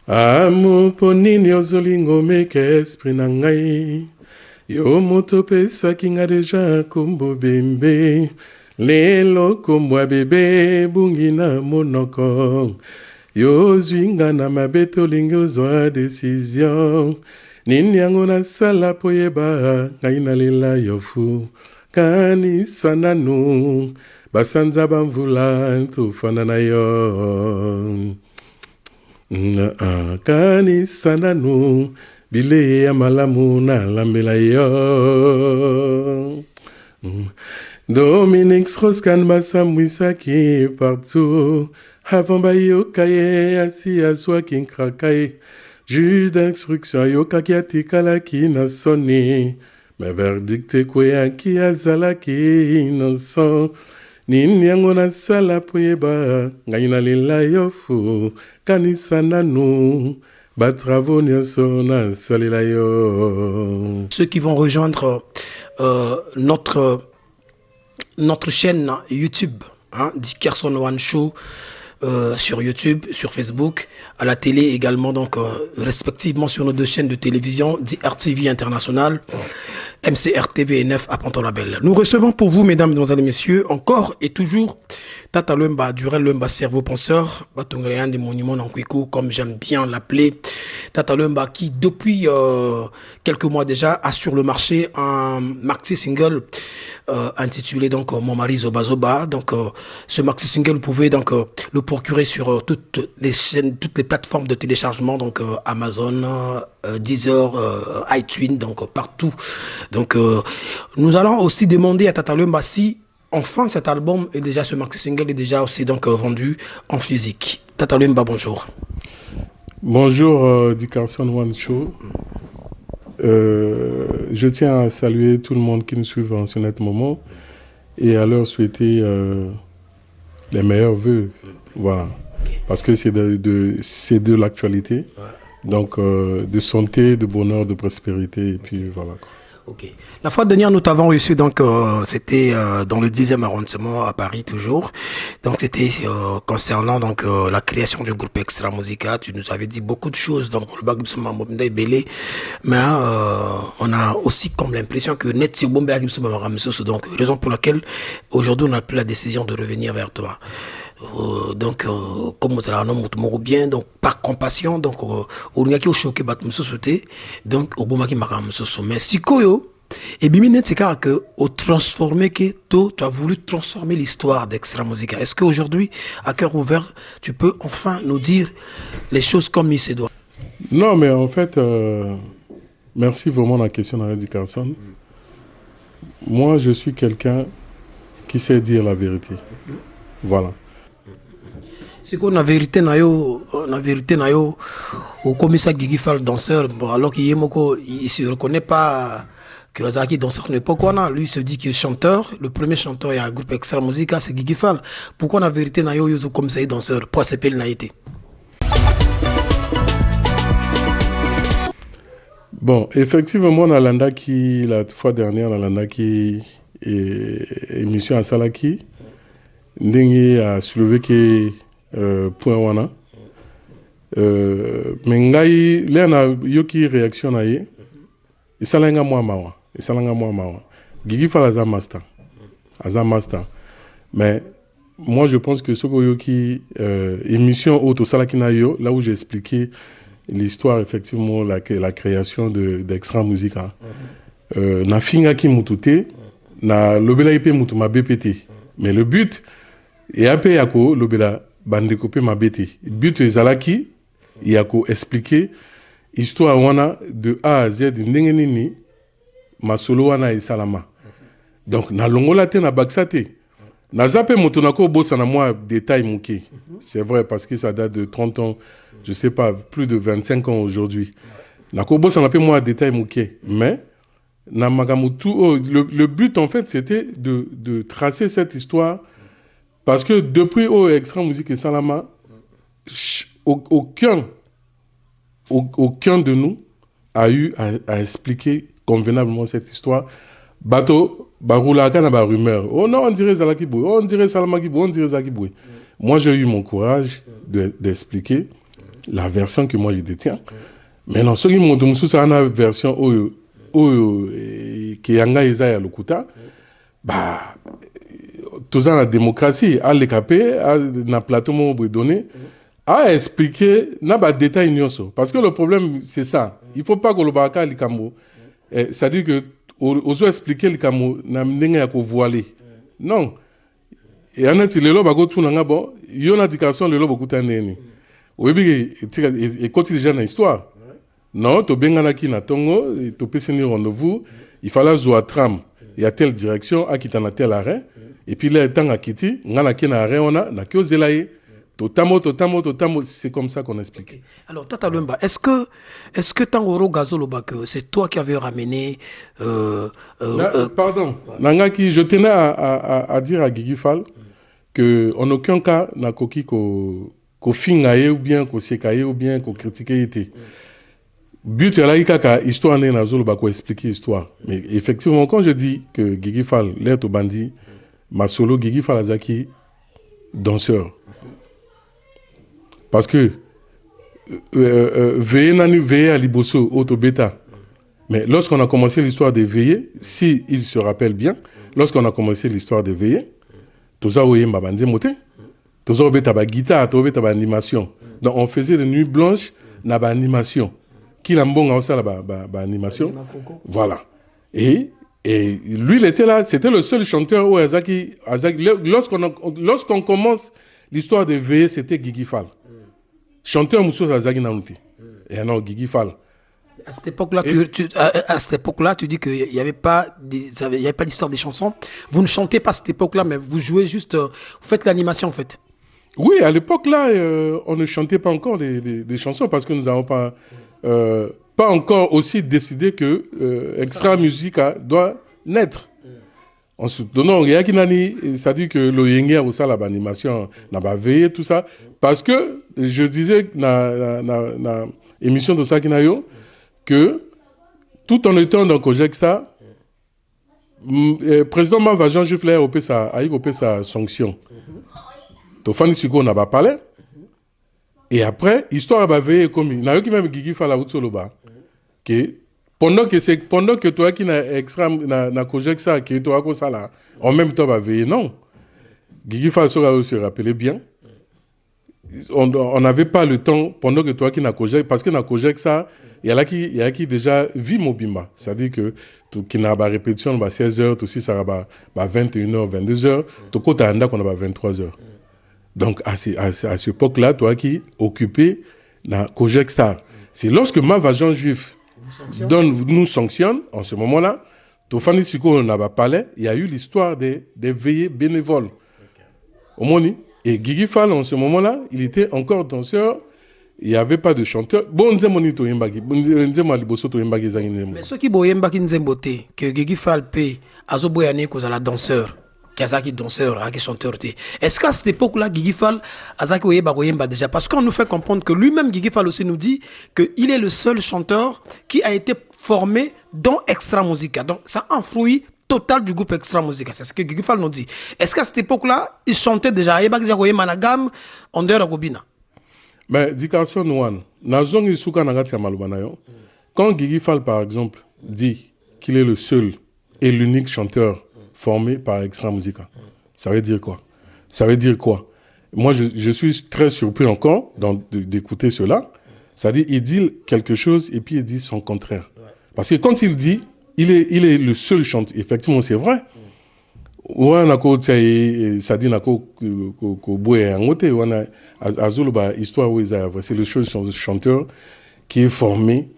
Amu ponini ozolingo meke esprit na ngai. Yo moto pesa kinga deja kumbu bembe. Lelo kumbwa bebe bungi na monoko. Yo zwinga na mabeto lingi ozwa decision. Nini yango na sala poyeba ngai na lela yofu. Kanisa nanu basanza bamvula tufana na yo. Kanisa nanu bile ya malamu na lambela yo. Dominique Strauss-Kahn basamwisaki partout. Avant bayoka ye asi aswa kinkrakaye. Juge d'instruction yoka ki atikalaki na soni. Mais verdict kwe ki azalaki innocent. Nini yango na sala poyeba ngai na lela yofu. Kanisa nanu batravo nyonso na salela yo. Ceux qui vont rejoindre notre chaîne YouTube, hein, Dickerson One Show, sur YouTube, sur Facebook, à la télé également, donc respectivement sur nos deux chaînes de télévision, DRTV International, MCR TV et 9 à Panto-Label. Nous recevons pour vous, mesdames, mesdemoiselles et messieurs, encore et toujours Tata Lumba, Durel Lumba, cerveau penseur, Batongréen des monuments Nankwiku, comme j'aime bien l'appeler. Tata Lumba qui, depuis quelques mois déjà, a sur le marché un maxi single intitulé donc Mon mari Zoba Zoba. Donc ce maxi single, vous pouvez donc le procurer sur toutes les chaînes, toutes les plateformes de téléchargement, donc Amazon, Deezer, iTunes, donc partout. Donc nous allons aussi demander à Tata Lumba si enfin cet album est déjà, ce maxi single est déjà aussi donc vendu en physique. Tata Lumba, bonjour. Bonjour Dickerson One Show. Je tiens à saluer tout le monde qui nous suit en ce net moment et à leur souhaiter les meilleurs vœux. Voilà. Parce que c'est de l'actualité. Donc de santé, de bonheur, de prospérité et puis voilà. Ok. La fois dernière, nous t'avons reçu, donc c'était dans le 10e arrondissement à Paris toujours. Donc c'était concernant donc la création du groupe Extra Musica. Tu nous avais dit beaucoup de choses, donc le bac de Belé, mais on a aussi comme l'impression que net si Bombe donc raison pour laquelle aujourd'hui on a pris la décision de revenir vers toi. Donc comme vous allez nous bien, donc par compassion, donc on a qui au choqué bat me sauter, donc au bon qui m'a me sauter. Mais si koyo et bimine c'est car que au transformer que toi tu as voulu transformer l'histoire d'Extra Musica. Est-ce qu'aujourd'hui à cœur ouvert tu peux enfin nous dire les choses comme il se doit? Non, mais en fait merci vraiment la question d'Alain Dickerson. Moi je suis quelqu'un qui sait dire la vérité. Voilà. C'est qu'on a vérité nayo, au commissaire Guigui Fall danseur, bon, alors qu'il il se reconnaît pas que Azaki danseur n'est pas quoi, lui il se dit qu'il est chanteur, le premier chanteur et un groupe Extra Musica c'est Guigui Fall. Pourquoi on a vérité nayo au commissaire danseur, pour s'appeler naïté? Bon, effectivement, on a l'Andaki, la fois dernière, on a l'Andaki émission à Salaki, Ndenge a soulevé que point wana mais ngai lena yoki réaction na ye isalanga moi mawa Guigui Fall aza master mais moi je pense que ce yoki émission auto salaki na yo là où j'ai expliqué l'histoire effectivement la création d'Extra Musica na finga ki mutute na lobela ipe mutu ma BPT mais le but et après yako lobela bande coupé ma bêtise. But ezalaki, il y a qu'à expliquer histoire wana de A à Z ndengenini ma solo wana et salama. Donc na longola te na baksate. Na zape motonako bossa na moi détail mouké. C'est vrai parce que ça date de 30 ans, je sais pas, plus de 25 ans aujourd'hui. Na ko bossa na pe moi détail mouké, mais na magamutu le but en fait c'était de tracer cette histoire. Parce que depuis Extra Musica et Salama, aucun de nous a eu à expliquer convenablement cette histoire. Bato, Baroula, Kana, ba rumeur. Oh non, on dirait Zalaki Boué, on dirait Salama Kiboué, on dirait Zaki Boué. Moi, j'ai eu mon courage d'expliquer la version que moi je détiens. Maintenant, ceux qui m'ont dit ça, une version qui est en Isaïa Lokuta, bah, tout ça, la démocratie, à l'écapé, à na plateau mon donné, à expliquer, n'a pas de détails parce que le problème, c'est ça. Il ne faut pas que le baka l'ikamo, c'est-à-dire que, aux expliquer l'ikamo, n'a m'nenga ya ko voiler. Non. Et en fait, les lois bago tout n'anga bon, y a une indication les lois beaucoup t'année. Oui, et quand déjà dans l'histoire. Non, tu bengana ki na tongo, tu peux signer rendez-vous, il fallait jouer à tram, il y a telle direction, à quitter na tel arrêt, et puis là, tant à quitter, ngana ki na arrêt on a, na ki ozelaye, totamo, c'est comme ça qu'on explique. Okay. Alors, Tata Lumba, est-ce que Tangoro Gazoloba, c'est toi qui avais ramené... pardon, Nangaki, je tenais à dire à Guigui Fall qu'en aucun cas, na koki ko fingaye ou bien ko sekaye ou bien ko critiquer été. But là, il y a une histoire dans Zolo pour expliquer l'histoire. Mais effectivement, quand je dis que Guigui Fall, l'air au bandit, ma solo Guigui Fall Azaki, danseur. Parce que veiller à Liboso, auto bêta. Mais lorsqu'on a commencé l'histoire de veiller, si il se rappelle bien, lorsqu'on a commencé l'histoire de veiller, tout ça, oui, ma bandit moté. Tout ça, bêta, ba guitare, tout bêta, ba animation. Donc, on faisait des nuits blanches, na ba animation. Qui l'a bon en ça, la animation. Voilà. Et lui, il était là, c'était le seul chanteur où Azaki lorsqu'on commence l'histoire de veiller, c'était Guigui Fall. Chanteur Moussous Azaki Nanouti. Et non, Guigui Fall. À cette époque-là, tu dis qu'il n'y avait pas d'histoire des chansons. Vous ne chantez pas à cette époque-là, mais vous jouez juste, vous faites l'animation en fait. Oui, à l'époque-là, on ne chantait pas encore des chansons parce que nous n'avons pas encore aussi décidé que Extra Musica doit naître. En se donnant, il y a qui nani, ça dit que le yenga ou ça, l'animation, n'a pas veillé, tout ça. Parce que je disais dans l'émission de Sakinayo que tout en étant dans Kojexta, président Mavajan Jufler a opé sa sanction. Tofani Siko n'a pas parlé. Et après, histoire va veiller comme il y a qui même Guigui Fall Soloba que pendant que toi qui n'a extra na project ça que toi comme ça là en même temps va veiller non. Guigui Fall se rappelait bien. On n'avait pas le temps pendant que toi qui n'a project parce que na project ça il y a qui déjà vit Mobimba, c'est-à-dire que tout qui n'a pas répétition bah 16h tout aussi ça va 21h 22h tout côté anda qu'on a 23h. Donc, à cette époque-là, toi qui occupé la Kojek Star. C'est lorsque Mavajan Juif nous sanctionne, en ce moment-là, Tofani Siko n'a pas parlé, il y a eu l'histoire des veillées bénévoles. Au Moni. Et Guigui Fall, en ce moment-là, il était encore danseur, il n'y avait pas de chanteur. Bon, mais ceux qui boyembaki nzembote, que Guigui Fall paie, azoboyane kozala danseur. Kazaki danseur, Aki chanteur. Est-ce qu'à cette époque-là, Guigui Fall, Azaki Oyemba déjà, parce qu'on nous fait comprendre que lui-même, Guigui Fall aussi nous dit qu'il est le seul chanteur qui a été formé dans Extra Musica. Donc, c'est un fruit total du groupe Extra Musica. C'est ce que Guigui Fall nous dit. Est-ce qu'à cette époque-là, il chantait déjà Managam en dehors de Gobina? Mais, Dikarson Nouane, quand Guigui Fall, par exemple, dit qu'il est le seul et l'unique chanteur formé par Extra Musica. Ça veut dire quoi? Ça veut dire quoi? Moi, je suis très surpris encore d'écouter cela. Ça dit, il dit quelque chose et puis il dit son contraire. Parce que quand il dit, il est le seul chanteur. Effectivement, c'est vrai. Ça dit, c'est le seul chanteur qui est formé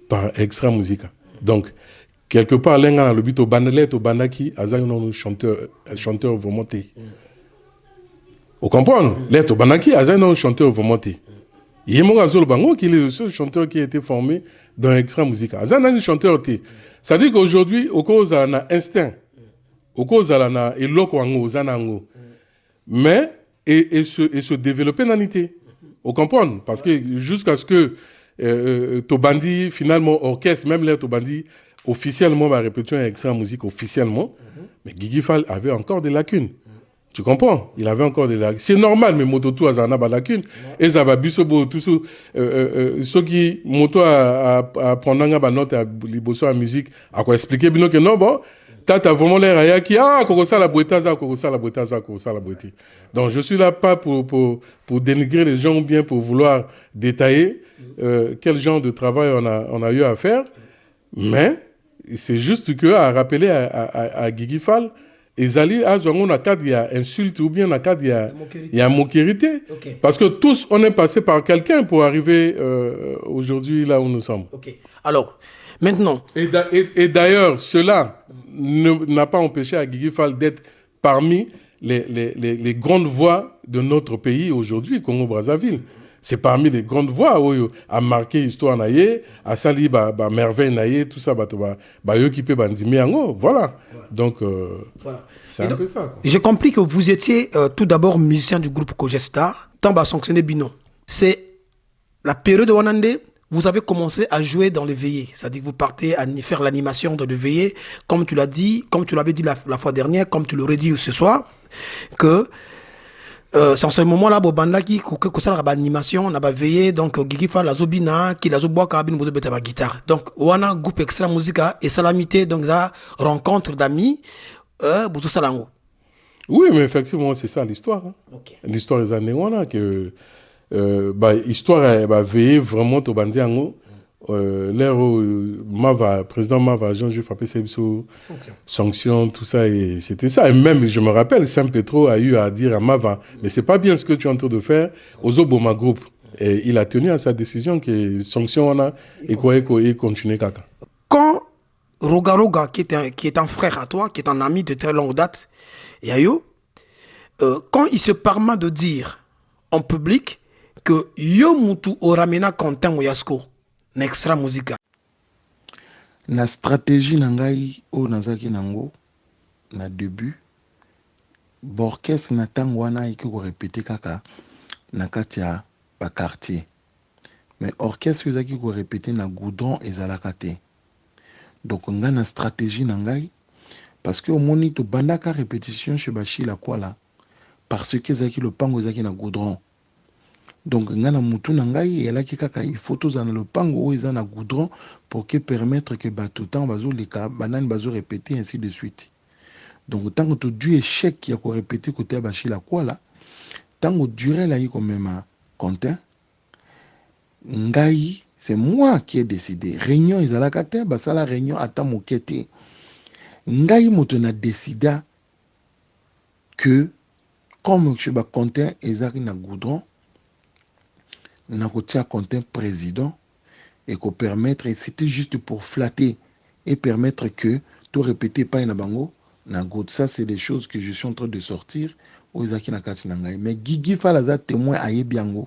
par Extra Musica. Donc, quelque part, l'un a le but au bandaki, azayon chanteur vomonté. Vous comprenez? L'être au bandaki, azayon chanteur vomonté. Il y a Azol Bango qui est le seul chanteur qui a été formé dans Extra Musica. Azayon chanteur té. Ça dit qu'aujourd'hui, au cause de l'instinct, au cause de l'éloko, mais et se développer dans l'unité. Vous comprenez? Parce que jusqu'à ce que Tobandi, finalement, orchestre, même l'air Tobandi, officiellement, ma répétition Extra Musique officiellement, mais Guigui Fall avait encore des lacunes. Tu comprends? Il avait encore des lacunes. C'est normal, mais moto tout a des lacunes. Et ça va bisobo tout ceux qui moto à prendre une note à liboso à musique à quoi expliquer bien que non bon, t'as vraiment l'air à qui comment ça la boîte ça, comment ça la boîte ça, comment ça la boîte. Donc je suis là pas pour dénigrer les gens ou bien pour vouloir détailler quel genre de travail on a eu à faire, mais c'est juste que à rappeler à Guigui Fall. Et Zali, on a cadre, il y a insulte ou bien on a cadre, il y a moquérité. Okay. Parce que tous, on est passé par quelqu'un pour arriver aujourd'hui là où nous sommes. Ok. Alors, maintenant. Et d'ailleurs, cela n'a pas empêché à Guigui Fall d'être parmi les grandes voix de notre pays aujourd'hui, Congo-Brazzaville. C'est parmi les grandes voix où a marqué l'histoire naïe, a sali merveille naïe, tout ça, occupé bandimiango, voilà. Donc, voilà. C'est un peu ça. Quoi. J'ai compris que vous étiez tout d'abord musicien du groupe Kogestar, Tamba sanctionné Bino. C'est la période de Wanande, vous avez commencé à jouer dans les veillées. C'est-à-dire que vous partez à faire l'animation dans les veillées, comme tu l'as dit, comme tu l'avais dit la fois dernière, comme tu l'aurais dit ce soir, que c'est en ce moment-là, Bobanda qui ça la animation, on a veillé donc Guigui Fall la zobina, qui la zoboa carabine bodo beta guitare. Donc wana groupe extra musica et salamité donc la rencontre d'amis bozo salango. Oui, mais effectivement c'est ça l'histoire. Hein. Okay. L'histoire des années wana que histoire veillé vraiment au bandiango. L'air où président Mava, Jean-Jules Frappé Sebso, sanction, tout ça, et c'était ça. Et même, je me rappelle, Saint-Pétro a eu à dire à Mava, mais c'est pas bien ce que tu es en train de faire aux Oboma Group. Et il a tenu à sa décision que sanction, on a, et quoi, et continuer caca. Quand Roga, qui est un frère à toi, qui est un ami de très longue date, Yayo, quand il se permet de dire en public que Yo Mutu Oramena Quentin Oyasko, Extra musica. Na stratégie nangai o nazaki nango na début borkestre na tango wana iki ko répéter kaka na kati ya ba quartier mais orchestre ezaki ko répéter na goudron ezalaka te donc nga na stratégie nangai parce que au moni to bandaka répétition chez Bachila Kwala parce que ezaki le pango ezaki na goudron. Donc, ngana mutu nangai et là qui kaka il faut tous dans le pango où ils en a goudron pour que permettre que tout temps bazo les cas banane bazo répéter ainsi de suite. Donc tant que tu du échec qui a ko répéter côté Bachila Kwala tant que durée là il quand même Quentin ngai c'est moi qui ai décidé réunion ils ala kate basala réunion ata mokete ngai mutu na décida que comme je ba Quentin ezaki na goudron na kotia Quentin président et qu'on permettre, et c'était juste pour flatter et permettre que tout répéter pas na bango na god. Ça c'est des choses que je suis en train de sortir aux Izaki na kati na ngai. Mais Guigui Fall aza témoin aye biango.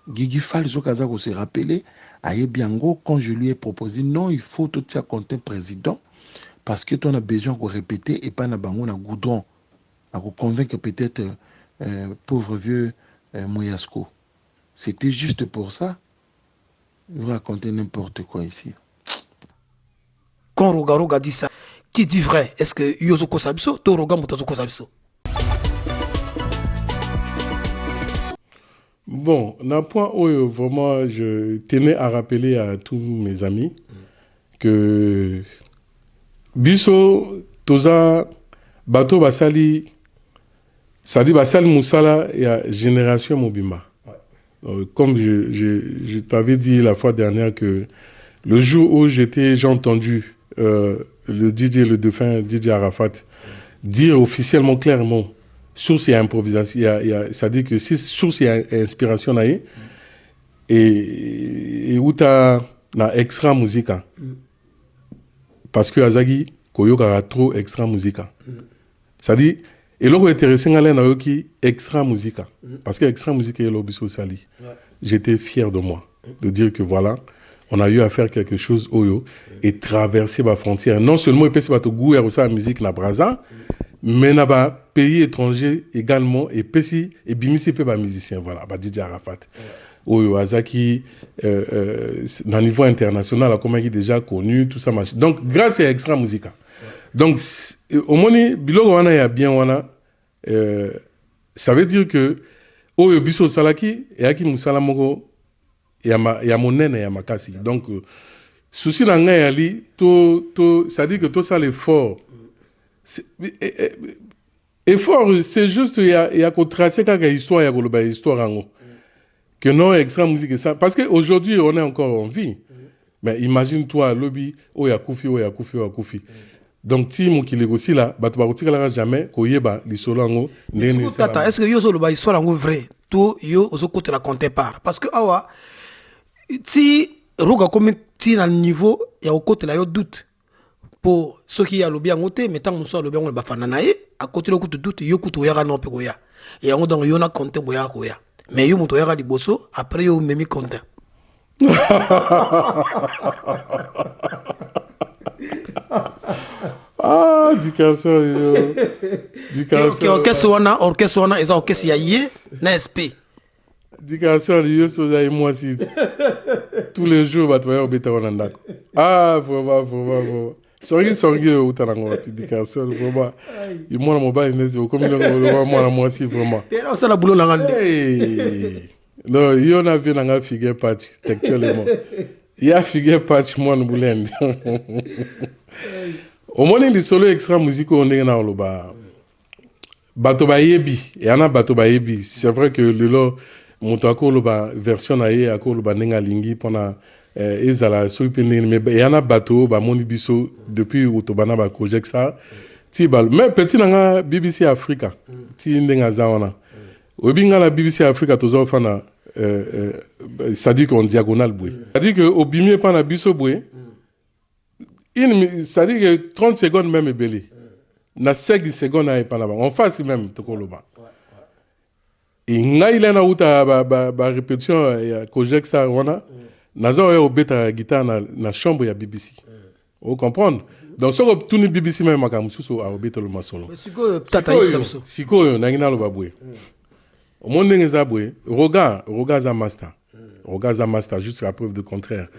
Guigui Fall zokaza ko se rappeler aye biango quand je lui ai proposé non il faut tout tia Quentin président parce que tu as besoin de répéter et pas na bango na goudron à convaincre peut-être pauvre vieux Moyasko. C'était juste pour ça. Vous racontez n'importe quoi ici. Quand Roga dit ça, qui dit vrai? Est-ce que Yozoko Sabiso, to Roga Mutazoko Sabiso? Bon, d'un point où vraiment je tenais à rappeler à tous mes amis que Biso, Toza, Bato Basali, Sadi Basal Moussala et à Génération Mobima. Comme je t'avais dit la fois dernière que le jour où j'ai entendu le défunt DJ Arafat dire officiellement clairement source et improvisation, ça dit que si source et inspiration et où tu as extra musica parce que Azagi Koyoka a trop extra musica. Ça dit et là, intéressant à qui extra musica parce que extra musica est l'obispo sali. J'étais fier de moi de dire que voilà, on a eu à faire quelque chose oyo et traverser ma frontière. Non seulement il peut goûter à la musique na Brazza, mais na ba pays étranger également et pesi et bimisi pe ba musicien voilà, ba DJ Arafat. Oyo Azaki na niveau international a comment il est déjà connu tout ça machin. Donc grâce à extra musica. Donc, au moins, biloko wana ya bien wana, ça veut dire que oyo biso salaki et aki musala moko ya monene ya makasi. Donc, souci na ngai ali ça dit que tout ça l'effort. Effort, c'est juste il y a qu'on tracer quelque histoire, il y a qu'on histoire en que non extra musique et ça parce que aujourd'hui on est encore en vie. Mais imagine-toi lobby oh ya koufi. Donc si mon qui négocie là, bah tu vas retirer jamais koyeba li solo ngo. Est-ce que yo solo ba histoire ngo vrai? Tout yo ozo côté la compter par parce que awa si roga comme ti na niveau ya côté la yo doute pour ceux qui a lobby en côté mais tant mon soit lobby on ba fanana ye à côté le coup de doute yo kutu ya no pe koya et on donc yo na compter boya koya mais yo moto ya di bosso après yo memi compter. Ah, Dikassor, orchestre wana eza orchestre ya ye na SP. Dikassor yo soza et moi si tous les jours ba toya obeta wana ndako. Ah, vraiment. Sorgi utanango Dikassor vraiment. Il mona mobile nezi comme le moi si vraiment. Tena sala boulot la ngande. Non, il y en a vu dans un figure patch textuellement. Il y a figure patch moi nous voulons. Au moins les solo extra musique on est dans le bas. Bato ba yebi, et ana bato ba yebi. C'est vrai que le lo montako le bas version aye ako le bas nenga lingi pendant ezala so ipene mais il y en a bato ba moni biso depuis otobana ba project ça. Ti bal mais petit nanga BBC Africa. Ti ndenga zaona. Obinga la BBC Africa tozo fana ça dit qu'on diagonale boué. Ça dit que au bimie pas na biso boué. Ça dit que 30 secondes même est belé. Na 5 secondes à pas là-bas. En face même tokoloba. Et nga il na uta ba répétition ya project ça wana. Nazo ya obeta guitare na chambre ya BBC. Vous comprenez? Donc sur tout ni BBC même makamususo a obeta le masolo. Siko tata yipsamso. Siko na ngina lo baboué. Au monde ngezaboué, Roga za master. Roga za master jusqu'à preuve du contraire.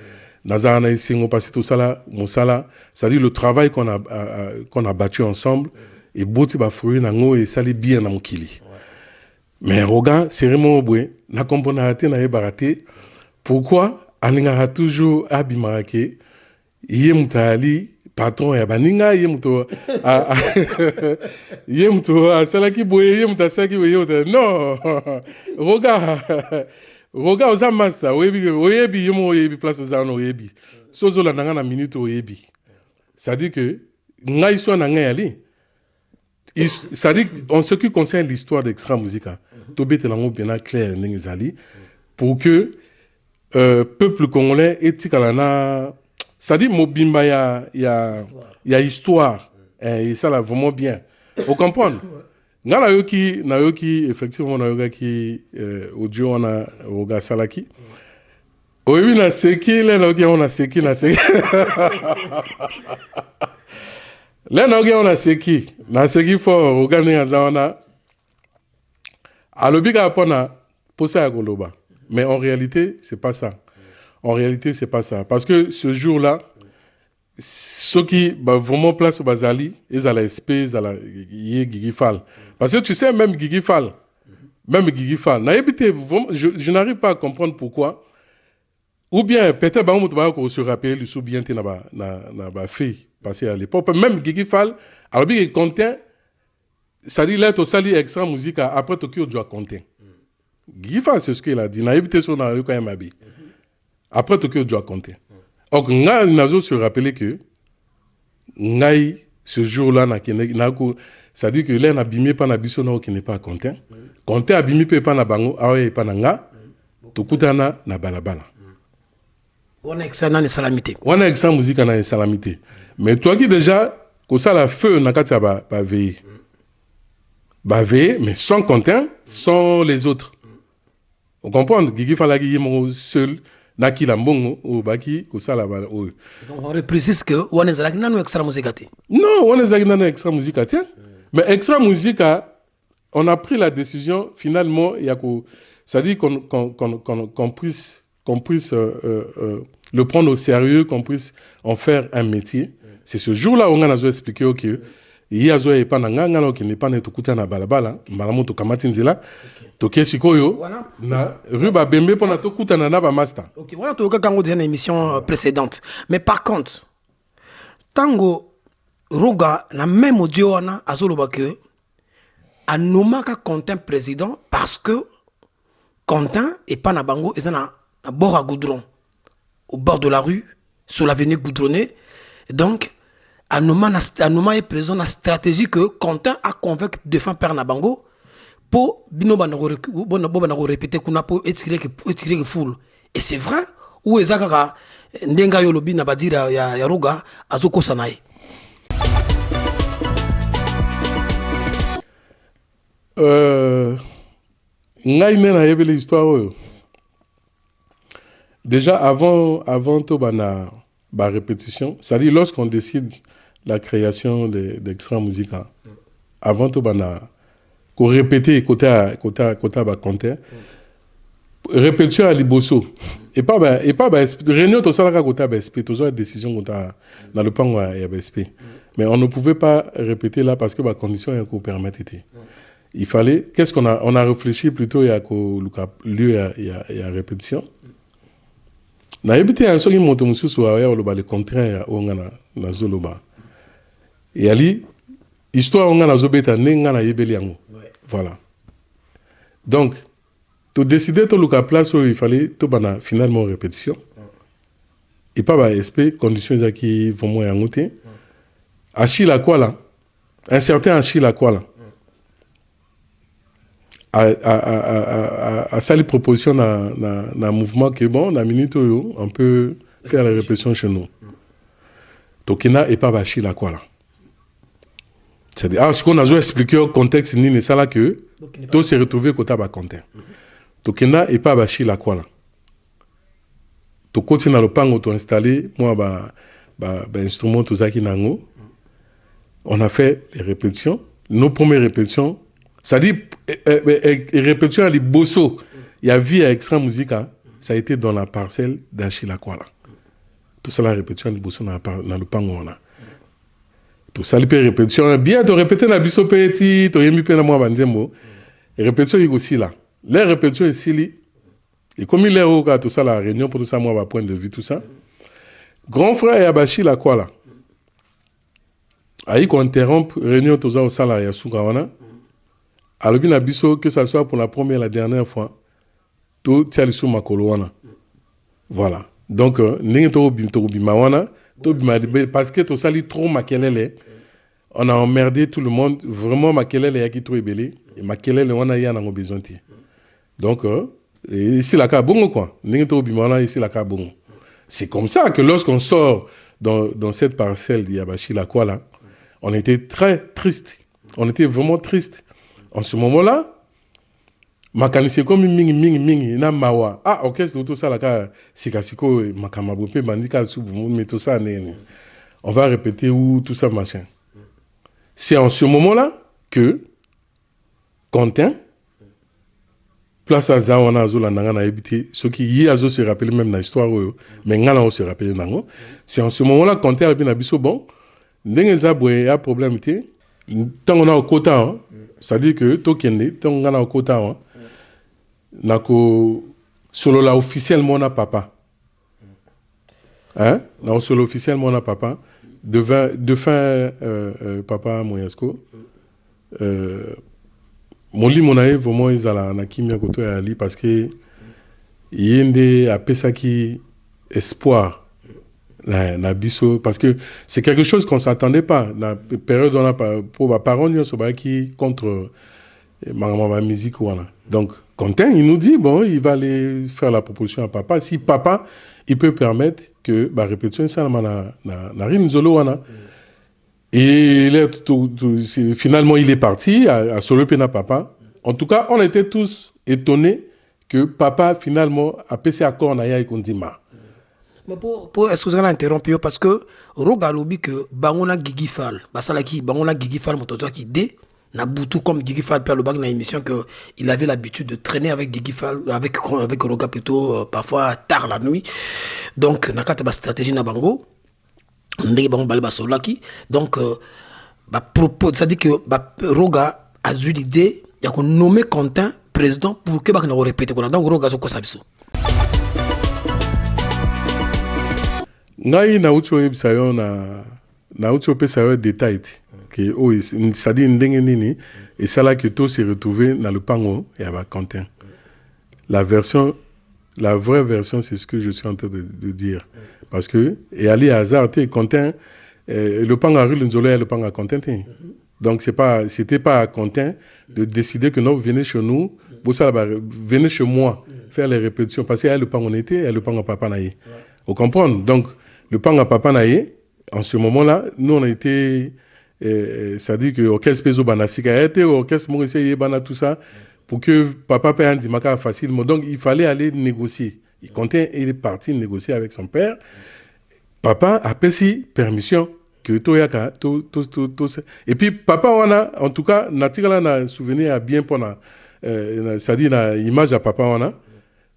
Nazarana ici on passe tout ça là, mosala, c'est-à-dire le travail qu'on a battu ensemble et boti ba fruit nango et sali bien na mokili. Mais Roga c'est vraiment boué, na comprendre raté na baraté. Pourquoi alinga toujours abimarake yemutali patron ya baninga yemuto yemuto salaki boye yemuta saki boye non Roga oza master oyebi yemo oyebi place oza no oyebi sozo la nanga na minute oyebi ça dit que ngai so na ngai ali ça dit en ce qui concerne l'histoire d'Extra Musica to betelango bien clair ngezali pour que peuple congolais etikalana ça dit mobimba ya histoire et ça là vraiment bien vous comprenez nga na yoki effectivement na yoki audio on Roga salaki oyebi na seki le na yoki on a seki na seki le na yoki on a seki for Roga ni azana alobi ka pona posa ya koloba mais en réalité c'est pas ça. En réalité, c'est pas ça. Parce que ce jour-là, ceux qui vraiment place au Bazali, ils allaient SP, ils allaient Guigui Fall. Parce que tu sais, même Guigui Fall, je n'arrive pas à comprendre pourquoi. Ou bien, peut-être, on se rappelle, le sous-bien, n'a fait passer à l'époque. Même Guigui Fall, alors il est content, ça dit, là, tu sali extra musique, après, tu dois compter. Guigui Fall, c'est ce qu'il a dit. N'a pas son quand même habillé. Après, tu dois compter. Donc, Nazo se rappeler que ce jour-là, ça dit que là, n'a bimé pas na biso qui n'est pas content. Compter abimi pe pas na bango, awe pas na nga, tukutana na balabala. On a excellent na salamité. On a excellent musique na salamité. Mais toi qui déjà, que ça la feu na katia ba veiller. Ba veiller, mais sans content, sans les autres. Vous comprenez? Guigui Falagi yemo seul. Naki la mbongo ou baki ko sala ba o. Donc on précise que on est avec nano extra musique. Non, on est avec nano extra musique mais extra musique on a pris la décision finalement il y a ça dit qu'on puisse le prendre au sérieux, qu'on puisse en faire un métier. C'est ce jour-là où on a expliqué que il y a zoé pas nanganga qui n'est pas ne tukuta na balabala malamu to kamati nzela to kesikoyo na ruba bembe pona to kuta na ba master. OK, voilà to kango dans une émission précédente. Mais par contre tango Roga na même audio wana azoloba que anomaka Quentin président parce que Quentin et pas na bango ils na bord à goudron au bord de la rue sur l'avenue goudronnée. Donc Anoma est présent dans la stratégie que Quentin a convaincu de faire père Nabango pour répéter qu'on a pour étirer que foule. Et c'est vrai ou ezaka ndenga yolobi na badira ya Roga azoko sanae. Ngai nena yebele histoire. Déjà avant tout bana ba répétition, c'est-à-dire lorsqu'on décide la création d'extra musique, avant tout bana qu'on répéter côté ba compter, répétition à liboso et pas réunion tout ça là côté ba SP, toujours décision côté dans le pan ya ba SP. Mais on ne pouvait pas répéter là parce que ba condition ya ko permettre. Il fallait on a réfléchi plutôt il y a lieu il y a répétition. Na yebite un soki moto mususu aya oloba le contraire ya onga na zoloba. Et ali histoire onga na zobeta nenga na yebeli yango. Voilà. Donc to décider to luka place où il fallait to bana finalement répétition. Et pas ba SP conditions qui vont moins yangote. Achille quoi là? Un certain Achille quoi là? À ça les propositions dans mouvement que bon dans minute on peut faire la répétition chez nous. Tokena et pas bachi la quoi là. C'est-à-dire ce qu'on a expliqué au contexte ni ça là que tout s'est retrouvé côté ba compter. Tokena et pas bachi la quoi là. To côté dans le pango to installé moi ba instrument tout ça qui nango. On a fait les répétitions, nos premières répétitions. Ça dit, répétition à l'Ibosso, il y a vu à Extra Musica, ça a été dans la parcelle d'Achille Akwala. Tout ça, la répétition à l'Ibosso dans le Pangona. Tout ça, la répétition, bien de répéter la biso petit, tu as mis peine à moi, Banzembo. Répétition, il y a aussi là. Les répétitions ici, et comme il est au cas, tout ça, la réunion, pour tout ça, moi, point de vue, tout ça. Grand frère et Achille Akwala. Aïe, qu'on interrompt, réunion, tout ça, au Sala, et à Sougawana. Alors, bien, que ce soit pour la première et la dernière fois, tout est sur ma coloana. Voilà. Donc, parce que tout ça, trop makelele, on a emmerdé tout le monde. Vraiment, makelele est qui trop ébélé. Et makelele, on a y'en besoin. Donc, ici, la cas bon, quoi. Ici, la cas bon. C'est comme ça que lorsqu'on sort dans cette parcelle d'Yabashi, la quoi là, on était très triste. On était vraiment triste. En ce moment-là, makanisi comme mingi na mawa. Ah, orchestre tout ça là sikasiko makamabope bandika sous mais tout ça on va répéter ou tout ça machin. C'est en ce moment-là que Quentin place à Zawana Zola Nangana habité ce qui y a se rappelle même dans l'histoire mais ngana on se rappelle nango. C'est en ce moment-là Quentin a bien abiso bon ndengeza boye a problème té tant on a au quota. C'est-à-dire que Tokende, tant qu'on a au quota, nako solo la officiellement na papa. Hein? Na solo officiellement na papa. De fin papa Moyasko. Mon lit mon aïe vraiment ils a la kimia koto ya ali parce que yende a pesaki espoir. Na biso parce que c'est quelque chose qu'on s'attendait pas la période on a pour ma parole sur qui contre ma musique voilà. Donc Quentin il nous dit bon il va aller faire la proposition à papa si papa il peut permettre que la répétition ça na rim zolo wana et finalement il est parti à solo pena papa. En tout cas on était tous étonnés que papa finalement a passé accord na ya et kondima. Mais pour excusez-moi d'interrompre parce que Roga lobi que bangona Gigi Fall basalaki bangona Gigi Fall mototo qui dé na butu comme Gigi Fall père le bag na émission que il avait l'habitude de traîner avec Gigi Fall avec Roga plutôt parfois tard la nuit. Donc nakata ba stratégie na bango ndenge bango bale basolaki donc propos c'est-à-dire que Roga a eu l'idée ya ko nommer Quentin président pour que bakina répéter donc Roga zo kosa biso ngai na ucho ebisa yo na ucho pesa yo détail que c'est-à-dire ndenge nini et ça là que tout s'est retrouvé dans le pango et avec Quentin. La vraie version, c'est ce que je suis en train de dire. Parce que, et Ali Hazard, Quentin, le pango a le Nzolo et le pango à Quentin. Donc, c'était pas à Quentin de décider que non, venez chez nous, venez chez moi, faire les répétitions. Parce qu'il y a le pango était et le pango à Papa Naye. Vous comprenez? Donc, le pango à Papa Naye, en ce moment-là, nous, on a été. C'est-à-dire que l'orchestre Peso Banasika a été, l'orchestre Maurice Bana, tout ça, pour que papa paye un dimaka facilement. Donc, il fallait aller négocier. Il est parti négocier avec son père. Papa a payé permission que Toyaka, et puis, papa, on a, en tout cas, Natikala n'a souvenir à bien pour c'est-à-dire, na image à papa, on a.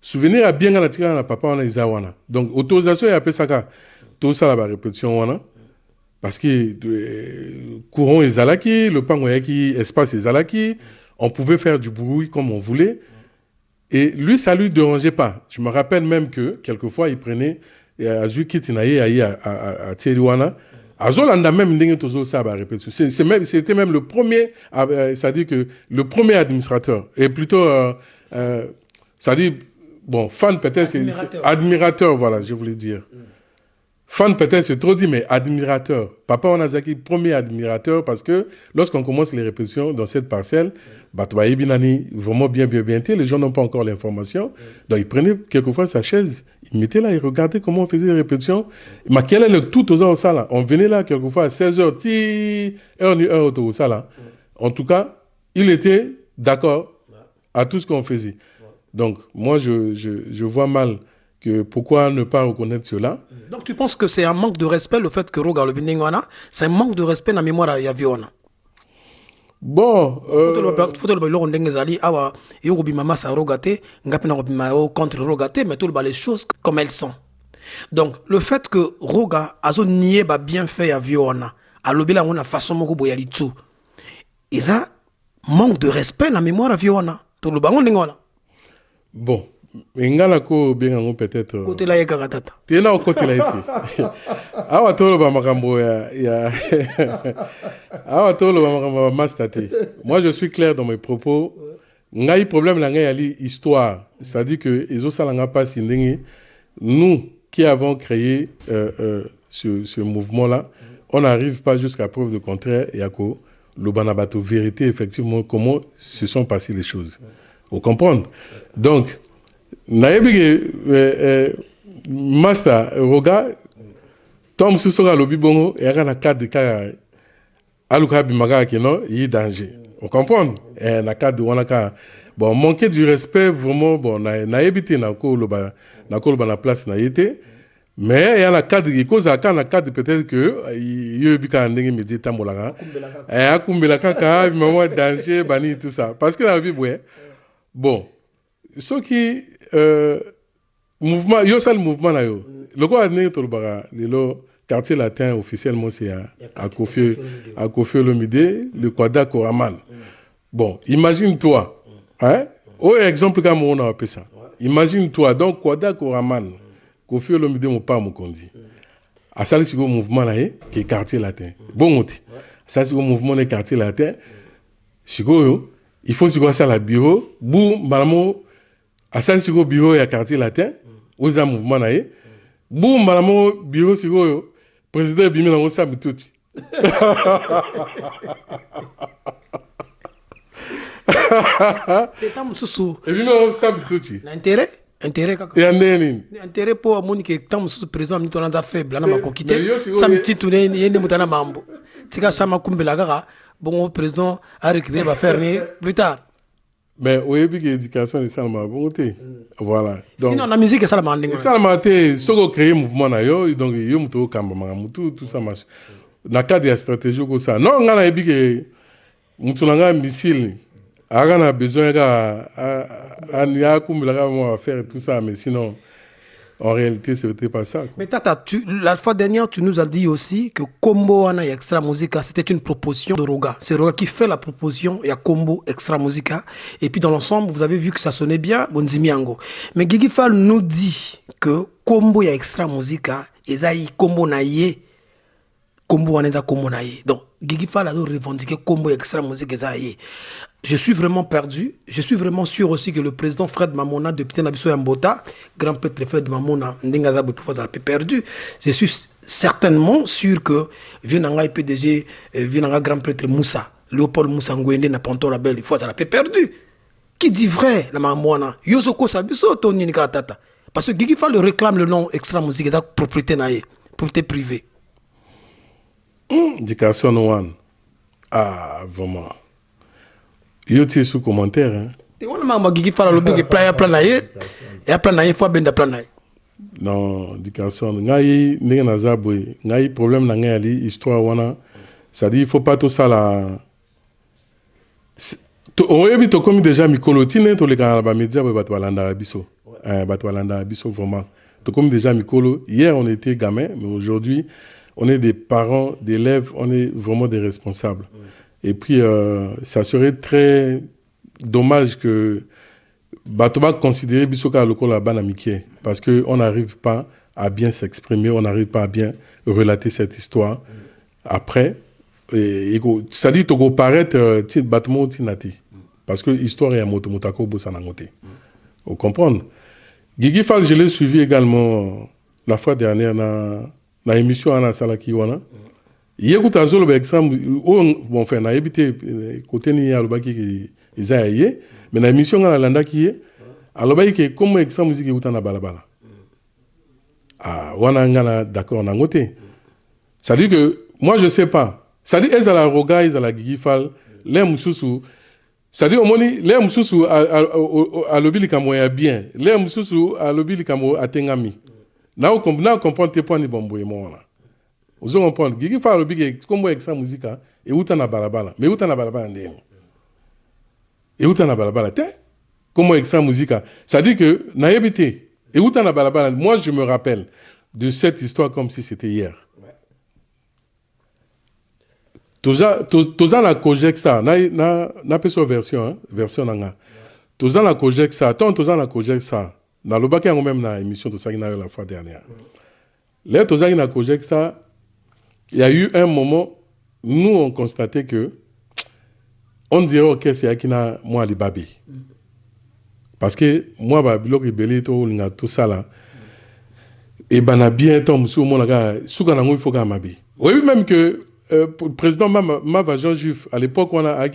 Souvenir à bien à Natikala, papa, on a Isawana. Donc, autorisation, il y a Pesaka. Tout ça, la répétition, on a. Parce que courant et Zalaki, le pangoyaki, espace et Zalaki, on pouvait faire du bruit comme on voulait. Et lui, ça ne lui dérangeait pas. Je me rappelle même que, quelquefois, il prenait, c'était même le premier, c'est-à-dire que le premier administrateur, et plutôt, c'est-à-dire, bon, fan peut-être, c'est admirateur, voilà, je voulais dire. Fan peut-être c'est trop dit, mais admirateur. Papa Onazaki, premier admirateur, parce que lorsqu'on commence les répétitions dans cette parcelle, Batouaï Binani, vraiment bien, les gens n'ont pas encore l'information. Donc il prenait quelquefois sa chaise, il mettait là, il regardait comment on faisait les répétitions. Mais quel est le tout aux là? On venait là quelquefois à 16h, heure au sala. En tout cas, il était d'accord à tout ce qu'on faisait. Donc moi, je vois mal que pourquoi ne pas reconnaître cela. Donc tu penses que c'est un manque de respect le fait que Roga le Bindingwana, c'est un manque de respect dans la mémoire ya Viona. Bon, faut le balon d'engazali awa yorubi mama sa Rogate, ngapina robimao contre Rogate, mais tout les choses comme elles sont. Donc le fait que Roga a nié ba bien fait à Viona, a lobela on a façon moko boyali tout. Et ça manque de respect dans la mémoire à Viona. Tout le balon d'engwana. Bon. Ingala ko benga peut-être côté la yeka tata tena au côté la été awa tolo ba makambo ya awa tolo ba makambo mastate. Moi je suis clair dans mes propos. Ngai problème la ngai ali histoire, c'est-à-dire que ezo salanga pas sindenge nous qui avons créé ce mouvement là, on n'arrive pas jusqu'à preuve de contraire yako le banabato vérité effectivement comment se sont passées les choses. Vous comprenez? Donc nayebi master Roga Tom Susoga lobi bongo et la carte de ka aluka bimaka ke non yi danger. On comprend na carte de wanaka bon manquer du respect vraiment bon nayebi te na ko loba na place na yete mais il y a la carte qui cause à la carte peut-être que yobi ka ndenge médita molanga akumbela kaka maman danger bani tout ça parce que la vie bon ce qui mouvement yo sal mouvement là yo le quoi né to le quartier latin officiellement c'est à Kofi Olomide le Kwada Koraman. Bon imagine-toi hein au exemple comme on a appelé ça imagine-toi donc Kwada Koraman Kofi Olomide mon pas mon kondi à ça le mouvement là qui est quartier latin bon ça c'est le mouvement des quartiers latins sigo il faut se ça la bureau boum malamo Asan siko bureau ya quartier latin, oza mouvement nae. Boum malamo bureau siko yo, président bimi na osa bituti. Teta mususu. Et bimi na osa bituti. Intérêt kaka. Ya neni. Intérêt pour monique tant mususu président mito na faible na makokite. Sam titu ne yende mutana mambo. Tika sama kumbela kaka. Bon président a récupéré va faire plus tard. Mais oui, puis l'éducation est ça la volonté. Voilà. Donc, sinon la musique est ça la manding. Ça la maté, ce qu'on crée mouvement na yo, donc yo muto kamba mutu tout ça marche. Na cadre de la stratégie comme ça. Non, on a dit que mutu nanga missile, on a besoin à kumbela moi faire tout ça mais sinon en réalité, ce n'était pas ça. Quoi. Mais Tata, la fois dernière, tu nous as dit aussi que Combo Ana et Extra Musica, c'était une proposition de Roga. C'est Roga qui fait la proposition, il y a Combo, Extra Musica. Et puis dans l'ensemble, vous avez vu que ça sonnait bien, Bonzimiango. Mais Guigui Fall nous dit que Combo et Extra Musica, ils ont Combo Naye, Combo Aneza Combo Naye. Donc, Guigui Fall a revendiqué Combo et Extra Musica, je suis vraiment perdu. Je suis vraiment sûr aussi que le président Fred Mamona, député Nabiso Yambota, grand prêtre Fred Mamona, Ndengazabou Poufazal perdu. Je suis certainement sûr que Vienanga PDG, Vienanga grand prêtre Moussa, Léopold Moussa Ngwende n'a pas entendu la belle, il faut ça perdu. Qui dit vrai, la Mamona? Yosoko Sabiso, Tony Nikatata. Parce que Guigui Fall le réclame le nom Extra Musique, c'est propriété naïe, propriété privée. Indication one. Ah, vraiment. Yo t'es sous commentaire hein. Et on a Guigui Fall le big plan naïe et plan naïe fois benda plan naïe. Non, indication. Ngai n'est na zabwe. Ngai problème na ngai ali histoire wana. Ça dit il faut pas tout ça là. On est to comme déjà mikolo tine to les gars ba média ba balanda biso. Ba balanda biso vraiment. To comme déjà mikolo. Hier on était gamins mais aujourd'hui on est des parents, d'élèves, on est vraiment des responsables. Et puis, ça serait très dommage que Batoba considère Bissoka Loko la ban amitié parce qu'on n'arrive pas à bien s'exprimer, on n'arrive pas à bien relater cette histoire. Après, ça dit que paraître Batmo Tinati parce que l'histoire est à Motomotako Bossanangote. Vous comprenez? Guigui Fall, je l'ai suivi également la fois dernière dans l'émission Anna Salakiwana. Hier, quand tu as exam, bon, enfin, na habité côté ni alobaki izaye, mais na émission à la landa qui est, alobaki que comme exam musique est na balabala. Ah, wana ngana d'accord na ngote. Ça dit que moi je sais pas. Ça dit ezala roga ezala Guigui Fall, les mususu. Ça dit au moni les mususu à lobili kamo ya bien, les mususu à lobili kamo atengami. Na on comprend tes points ni bombo et moi. Vous comprenez? Guigui Fall le comme exam musique et où na balabala. Mais où na balabala ndeni? Et où na balabala te? Comme exam musique. Ça dit que na habité et où na balabala. Moi je me rappelle de cette histoire comme si c'était hier. Toza la cogec ça na peso version hein, version nanga. Toza la cogec ça, toza la cogec ça. Na lobaki yango même na émission to sakina la fois dernière. Là toza na cogec ça. Il y a eu un moment, nous on constatait que on dirait ok c'est Akina moi les babi. Parce que moi babilo rebelle tout ça là. Et ben a bien tant monsieur mon gars souka il faut mabi. Oui même que le président Mava Jean Juif à l'époque on a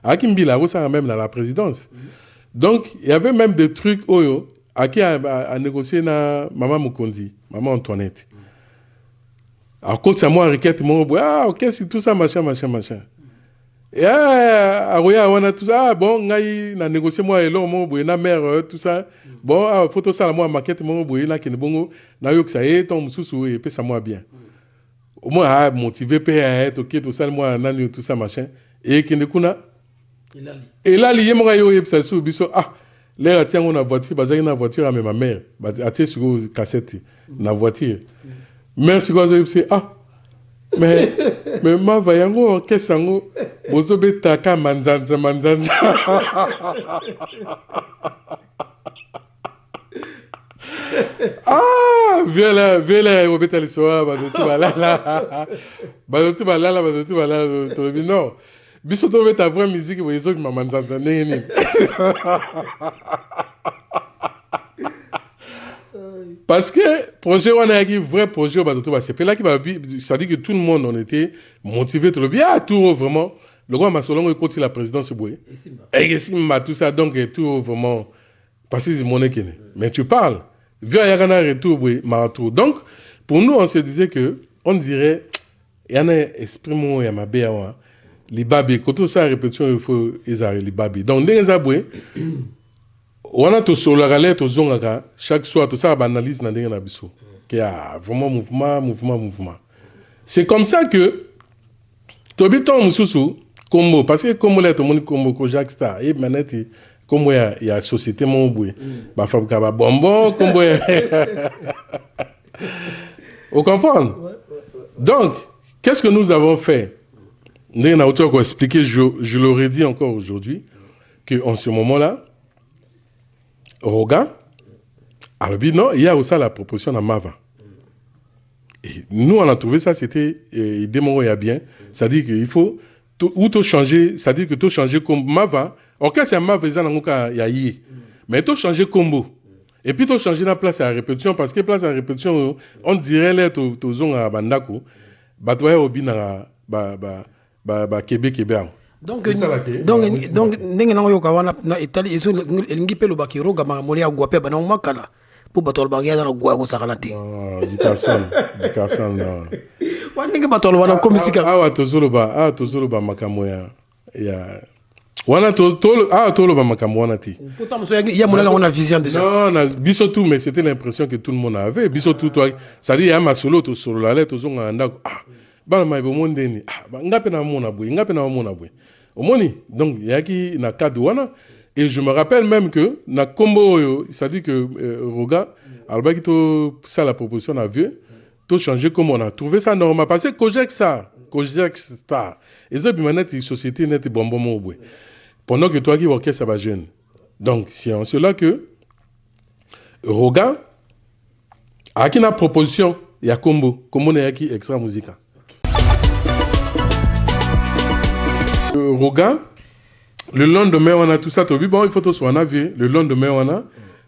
Akim Bila ça même dans la présidence. Donc il y avait même des trucs oyo qui a négocié na maman Mukondi, maman Antoinette. Alors, quand c'est moi, requête, ah, ok, c'est tout ça, machin. Et on a tout ça, ah, bon, on a négocié, moi, et là, on a mère, tout ça. Bon, ah, photo ça, moi, maquette, moi, on a qui est bon, na yo que ça y est, ton sous et puis ça, moi, bien. Au moins, ah, motivé, payer, ok, tout ça, moi, nan, tout ça, machin. Et qui ne kuna. Et là, il y a moi, yo, et ça, sous, biso, ah, là, tiens, on a voiture, bah, j'ai une voiture à ma mère, bah, tiens, sur cassette, na voiture. Merci quoi c'est ah mais ma vayango qu'est-ce ngo bozobe taka manzanza ah viens là obeta l'histoire badotu balala to non biso to beta vraie musique bozo ma manzanza nini. Parce que projet on a un vrai projet c'est là qui ça dit que tout le monde on était motivé tout le bien tout vraiment le roi Masolongo il continue la présidence boué et tout ça donc tout vraiment parce que c'est mon équipe mais tu parles via Yagana retour boué maratou donc pour nous on se disait que on dirait il y en a esprit mon ya mabé les babés quand tout ça répétition il faut ils arrivent les babés donc les aboué on a tout sur la galère, tout zonga chaque soir tout ça analyse na ndenge na biso qui a vraiment mouvement. C'est comme ça que tobiton mususu combo parce que comme là tout le monde combo ko Jacques Star et manette comme il y a société mon boy bah fabriquer ba bonbon comme vous comprenez donc qu'est-ce que nous avons fait on a autant expliqué je l'aurais dit encore aujourd'hui que en ce moment-là Roga alors non il y a aussi la proposition à Mava. Et nous, on a trouvé ça, c'était des moments il y a bien. C'est-à-dire qu'il faut tout changer, c'est-à-dire que tout changer comme Mava. Ok, c'est Mava, il y a y. Mais tout changer combo. Et puis tout changer la place à la répétition, parce que place à la répétition, on dirait là, tout zone à Bandako, Batoya Obina, Québec. Donc ndenge nango yoka wana na Italie iso elingi pe lobaki roga moli ya guape bana makala po batol bagia na gua ko sakala te dikason non wana ndenge batol wana komisika tozoloba makamo ya wana toloba makamo wana ti pourtant monsieur ya molanga on a vision déjà non biso tout mais c'était l'impression que tout le monde avait biso tout toi ça dit ya masolo to solo la lettre zonga ndako bana mai bo mondeni ngape na mona boy omoni donc yaki na cadre wana et je me rappelle même que na combo ça dit que Roga albaki to ça la proposition à vieux to changer comme on a trouvé ça normal parce que Kojek Star et ça bi manette société net bonbon mo boy pendant que toi qui orchestre va jeune donc c'est en cela que Roga a qui na proposition ya combo comme on a qui extra musica. Roga, le lendemain on a tout ça, bon il faut tout soit en avion, le lendemain on a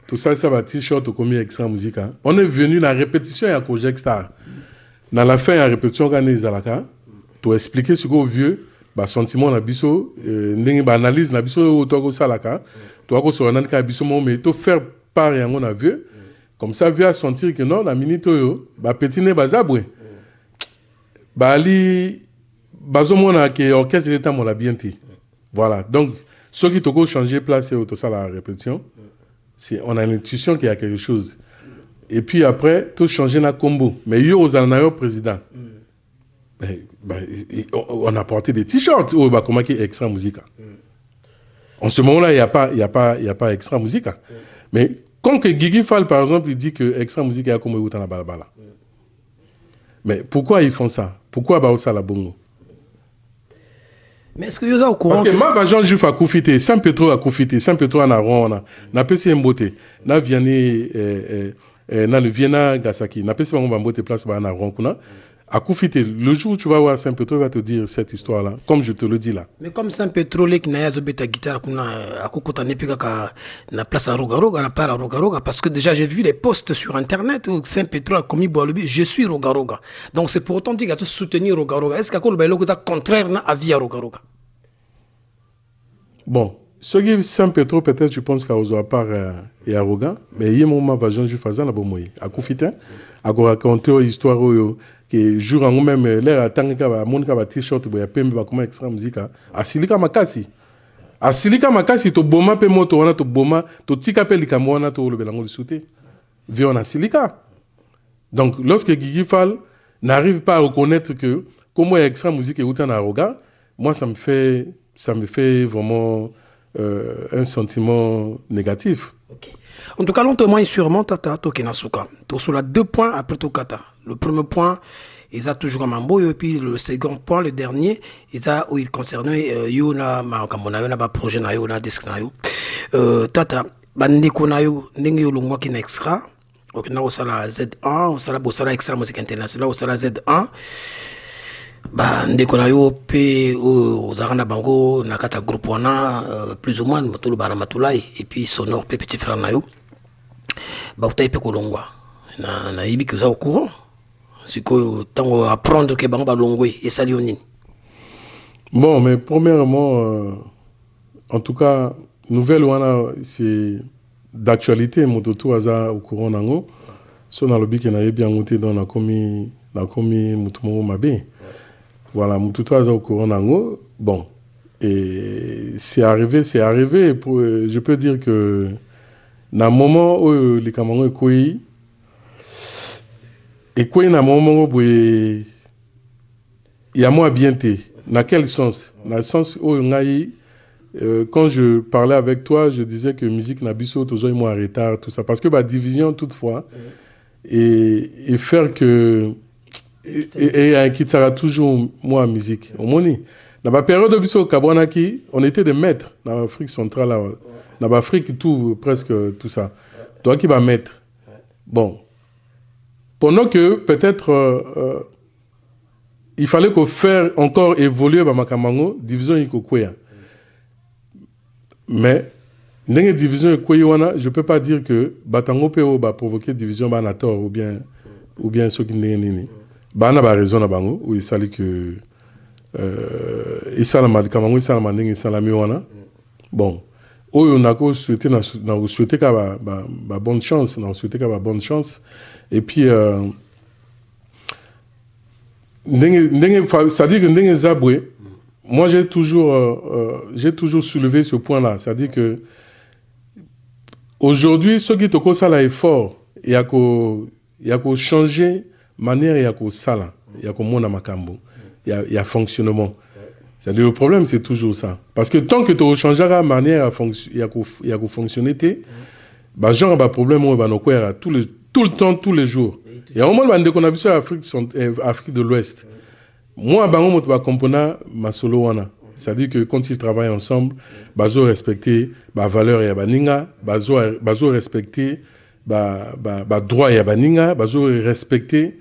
tout ça, ça va t-shirt au commis extra musique. On est venu la répétition à Kojek Star. Dans la fin, la répétition on a Zalaka, pour expliquer ce qu'au vieux, bah sentiment na biso, analyse na biso toi ko salaka, toi ko so nan ka biso mais to faire part ya on a vieux, comme ça vieux sentir que non la minute yo, bah petit ne bazabwe. Bah ali bazomona que orchestre l'état mon la bien ti. Voilà. Donc ceux qui toko changer place et tout ça la répétition, c'est on a l'intuition qu'il y a quelque chose. Et puis après tout changer na combo. Mais yo aux anayo président. On a porté des t-shirts ou bah comment qui extra musique. En ce moment-là, il y a pas extra musique. Mais quand que Guigui Fall par exemple, il dit que extra musique est comme Outana Balabala. Mais pourquoi ils font ça? Pourquoi bah ça la bongo? Mais est-ce que vous êtes au courant parce que ma Jean Juif a koufité, Saint Petro a koufité, Saint Petro a ron, na pesi mbote, na vianney na le Vienna Gasaki, na pesi mbote place ba na ron kuna. À Koufité, le jour où tu vas voir Saint Petro, il va te dire cette histoire-là, comme je te le dis là. Mais comme Saint Petro, qui n'a pas ta guitare, na place à Rogaroga, parce que déjà j'ai vu les posts sur internet où Saint Petro a commis Boalobi, je suis Rogaroga. Donc c'est pour autant dire qu'il a tout soutenir Rogaroga. Est-ce qu'il y a un contraire à via Rogaroga? Bon, ce qui est Saint Petro, peut-être, je pense qu'à Ozoapar et à Roga, mais il y a un moment où Jean Juifazan a bomoyé. À Koufité, à raconter une histoire que jour en même l'air à Tangika, mon t-shirt, il y a pas comment extra musique. À Silika Makasi. À Silika Makasi, to boma pe moto, on a to boma, to tika pe likamwana, to le belango de sauté. Viens à Silika. Donc, lorsque Guigui Fall n'arrive pas à reconnaître que, comment extra musique est outan à Roga, moi, ça me fait vraiment un sentiment négatif. Okay. En tout cas, l'on témoigne sûrement Tata Tokenasuka. Sur la 2 points après Tokata. Le premier point, ils ont toujours un beau, et puis le second point, le dernier, ils ont où il concernait Yona, ma projet na Yona disque na yo. Tata, bandeko na yo, ndenge yo longwa ki na extra. Ok, na osala Z1, osala extra musique internationale, osala Z1. Bah ndeko na yo pe ozarana bango na kata groupe wana plus ou moins matulu baramatulai et puis sonore pe petit frère na yo ba utai pe kolongwa na yibi que za au courant siko tango apprendre que bango balongwe et sali onini. Bon mais premièrement en tout cas nouvelle wana c'est d'actualité mototo aza au courant nango so na lobi ke na yebi angote dans na komi mutumo mabe. Voilà, Moutoutouaza au courant nango. Bon, et c'est arrivé. Je peux dire que dans le moment où les Camerounais écouillent, dans le moment où il y a moins bien. Dans quel sens? Dans le sens où il y a quand je parlais avec toi, je disais que musique n'a biso toujours eu moins en retard, tout ça. Parce que la division, toutefois, et faire que. Et qui sera toujours moi en musique. Au moins, dans la période de biso Kabwanaki, on était des maîtres dans l'Afrique centrale, dans l'Afrique, tout, presque tout ça. Toi qui vas mettre. Bon. Pendant que peut-être il fallait qu'on fasse encore évoluer ma Makamango, division Ikokwea. Mais, dans la division Ikokwea, je ne peux pas dire que Batango Peo va provoquer division Banator ou bien ceux qui n'ont pas raison na bango, où il s'agit que il s'agit de Kamango, il s'agit de Salamiwana. Bon. On a souhaité bonne chance, bonne chance. Et puis, c'est-à-dire que moi j'ai toujours soulevé ce point-là. C'est-à-dire que aujourd'hui, ceux qui toko sala effort, il y a qu'à changer manière, il y a qu'à sala, il y a qu'à mona makambo, il y a fonctionnement. C'est-à-dire le problème, c'est toujours ça. Parce que tant que tu changeras la manière, il y a qu'à fonctionner, bah genre bah problème on va nous quoi tout le temps, tous les jours. Il y a au moins des qu'on a vu sur Afrique de l'Ouest. Moi, bah on va comprendre ma solo wana. C'est-à-dire que quand ils travaillent ensemble, bah ils respecter bah valeur ya baninga, bah respecter bah droit ya baninga, bah respecter.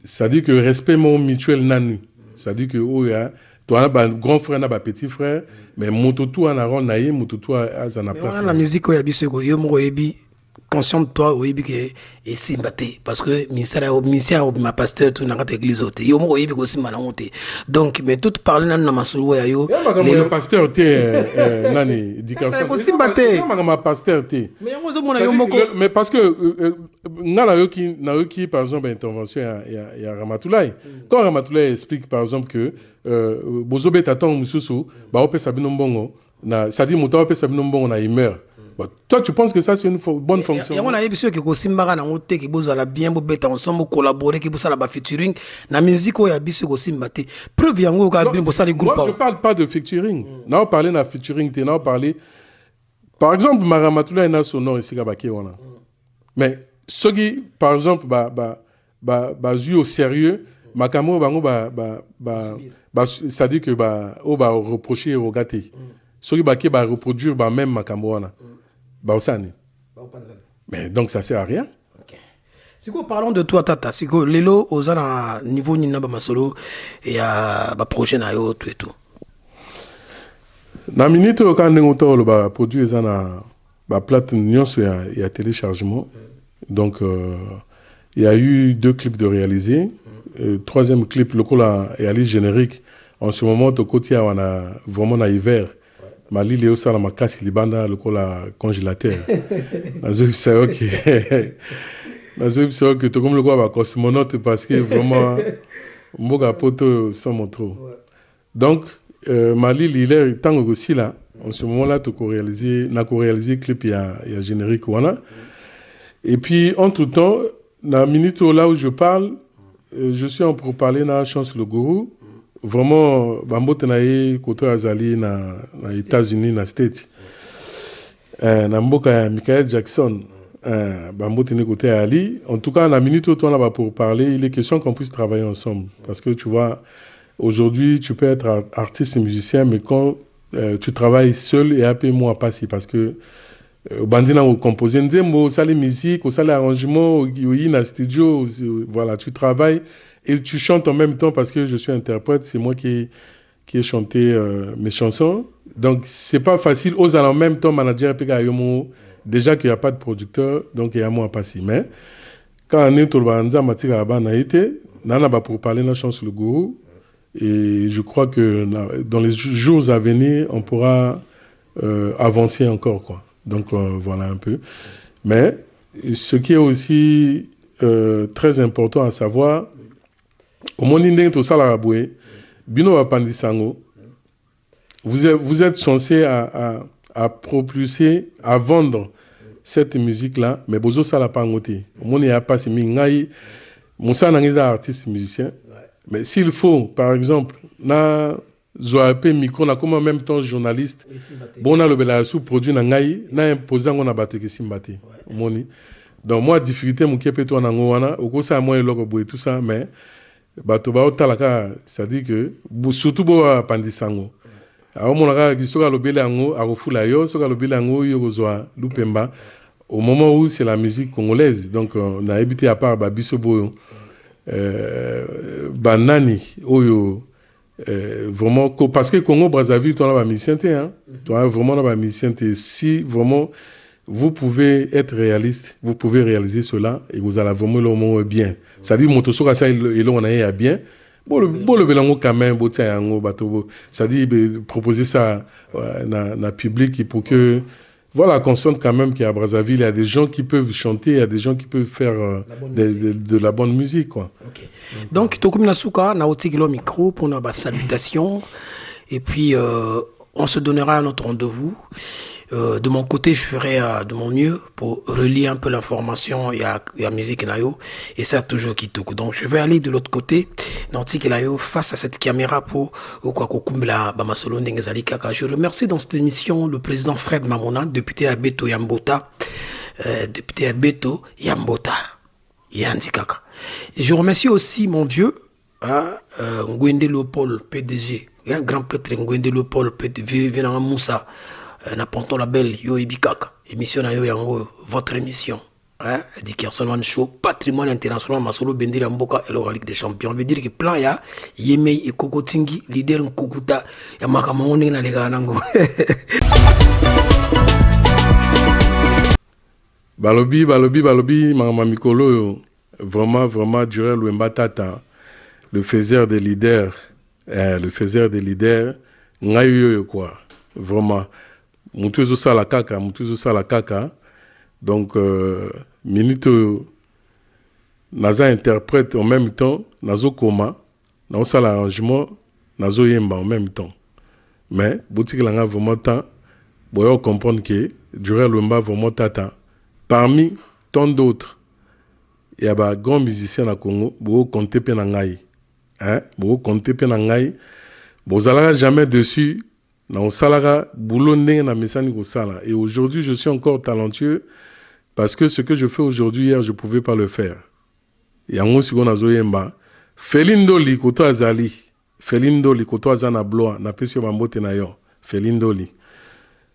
C'est-à-dire que respect mutuel nanu. C'est-à-dire que oh ya tu as un grand frère, un petit frère, mais mototou en aron naïe, mototou à la place. La musique, il y a des choses qui conscient de toi, oui, que et simbaté parce que ministère ma pasteur tout n'a pas église autre. Yo mo yebi ko simalongote. Donc mais tout parler nan na masolo ya yo. Le pasteur té nani éducation. Ko simbaté. Ma pasteur té. Mais on zo mona yo moko. Mais parce que ngala yo ki par exemple intervention il y a Ramatoulaye. Quand Ramatoulaye explique par exemple que bozobe taton mususu ba opé sabino mbongo na ça dit moto opé sabino mbongo na il meurt. Toi, tu penses que ça, c'est une bonne fonction? Il y a des gens qui ont bien ensemble, collaborer, qui ont featuring. La musique, il y a des gens qui ont preuve, il y a des groupes. Moi, je ne parle pas de featuring. Nous parlons de featuring. Par exemple, Maramatoula est sonore ici, mais ceux qui, par exemple, au sérieux, Makamo, ça dit que on va reprocher au gâté. Ceux qui va reproduire même Makamo. Mais donc ça sert à rien. Si nous parlons de toi, Tata, si nous Lelo, aux à niveau Nina Bamasolo et à projet Nayo, tout et tout. Na minute au quand on va produire na plate il y a téléchargement. Donc il y a eu 2 clips de réaliser. Troisième clip, le coup là est allé générique. En ce moment, au côté on a vraiment na hiver. Mali Léo Sala ma casse libanda le cola congélateur. Nazo c'est OK. Nazo c'est OK tout comme le quoi va cosmonaute parce que vraiment mboga poto sans mon trop. Donc Mali il tant aussi là en ce moment là tu réaliser clip il y a générique voilà. Et puis entre temps la minute là où je parle je suis en pour parler na chance le gourou. Vraiment, Bambote nae koto azali na États-Unis na States. Na mboka Michael Jackson, Bambote ne kote ali. En tout cas, la minute où on là pour parler, il est question qu'on puisse travailler ensemble. Parce que tu vois, aujourd'hui, tu peux être artiste et musicien, mais quand tu travailles seul et un peu moins passé, parce que bandina au composer nzembo, au salle musique, au salle arrangement, au studio, voilà, tu travailles. Et tu chantes en même temps parce que je suis interprète, c'est moi qui ai chanté mes chansons. Donc, c'est pas facile. Aux en même temps, manager, déjà qu'il n'y a pas de producteur, donc il y a moins à passer. Mais quand on est au Banza, Matika Abanaïte, Nana va pour parler de la chance le gourou. Et je crois que dans les jours à venir, on pourra avancer encore, quoi. Donc, voilà un peu. Mais ce qui est aussi très important à savoir, au moment où tout ça la raboué, bino apandisango, vous êtes censé à propulser, à vendre cette musique-là, mais bozo ça la pas ngoté. Au moment où il y a pas si mingai, Moussa n'angisa artiste musicien, mais s'il faut, par exemple, Zoapé micro na comme en même temps journaliste. Bon on a le bela sous produit na ngai na imposant on a battu que simbati. Moni. Donc moi difficulté mon qui peut toi na ngwana au ça moi loko boy tout ça mais bato ba otalaka ça dit que surtout bo pandisango. Alors mon aka qui soka le bela ngo a refula yo soka le bela ngo yo kozwa lupemba au moment où c'est la musique congolaise donc on a habité à part babiso boyo banani oyo vraiment parce que Congo Brazzaville toi là musicien hein toi vraiment là musicien si vraiment vous pouvez être réaliste vous pouvez réaliser cela et vous allez vraiment le moment bien ça dit moto soka ça il on a bien bon le belango quand même botia yango bato ça dit proposer ça na public pour que voilà, qu'on sente quand même qu'à Brazzaville, il y a des gens qui peuvent chanter, il y a des gens qui peuvent faire de la bonne musique, quoi. Okay. Donc, Tokoum Nasuka, na otigilo micro pour nos salutations. Et puis, on se donnera un autre rendez-vous. De mon côté, je ferai de mon mieux pour relier un peu l'information. Il y a musique nayo et ça toujours Kitoko. Donc, je vais aller de l'autre côté, face à cette caméra pour je remercie dans cette émission le président Fred Mamona, député à Beto Yambota, Yandikaka. Et je remercie aussi mon vieux, Ngwende Leopold, PDG, un grand prêtre Ngwende Leopold, PDG, Venant Moussa. N'apportons la belle yo ibikaka émission na yo yango votre émission hein Dickerson One Show patrimoine international masolo bendela mboka et la Ligue des Champions veut dire que plan ya Yemei et Kokotingi leader Nkukuta ya makamoni na lega nango balobi mama mikolo vraiment durer Louemba Tata le faiseur des leaders ngayo quoi vraiment mutuzo sala kaka donc minute naza interprète en même temps nazo koma na sala arrangement nazo yemba en même temps mais boutique langa vraiment temps boyo comprendre que durer Louemba vraiment Tata parmi tant d'autres il y a ba grand musicien na Congo bo compter pe na ngai hein bo compter pe na ngai bo zalaka jamais dessus na salara boulot na mesani ko sala et aujourd'hui je suis encore talentueux parce que ce que je fais aujourd'hui hier je pouvais pas le faire yango siko nazo yemba felindoli koto azali felindoli koto azana bloa na pesio mambote na yo felindoli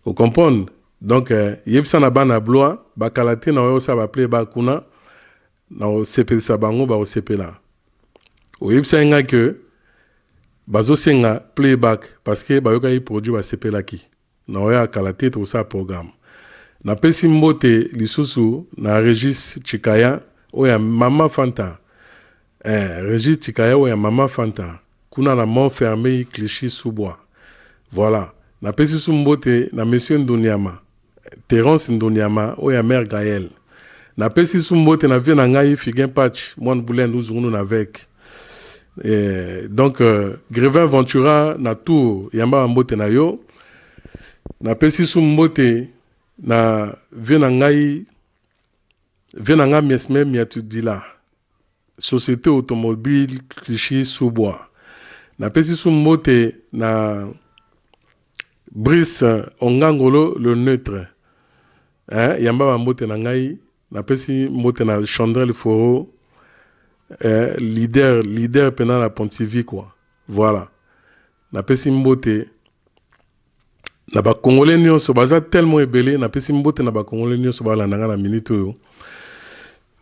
vous comprenez donc yebisa na bana bloa bakalate na yo sa ba play ba kuna na o sepelisa bango ba o sepela o yebisa nga que bazo senga playback parce que bayoka yi produit ba sepelaki na oya kalate to sa programme na pesi mbote lisusu na Régis Chikaya oya mama Fanta Régis Chikaya oya mama Fanta kuna na Montfermeil Clichy sous-bois voilà na pesi sumbote na monsieur Ndoniama Terence Ndoniama oya mère Gaël na pesi sumbote na vie na ngai Figuin Patch mon boulen nous na avec donc Grévin Ventura na tour yamba mbote na yo na pesi sumbote na venanga mesme miatudila société automobile Clichy sous-bois na pesi sumbote na Brice Ongangolo le neutre hein yamba mbote na ngai na pesi mbote na Chandrel Foro leader pendant la Pontivy quoi voilà na pesi mbote na ba congolais nyonso baza tellement ebelé na pesi mbote na ba congolais nyonso balandanga na minute oyo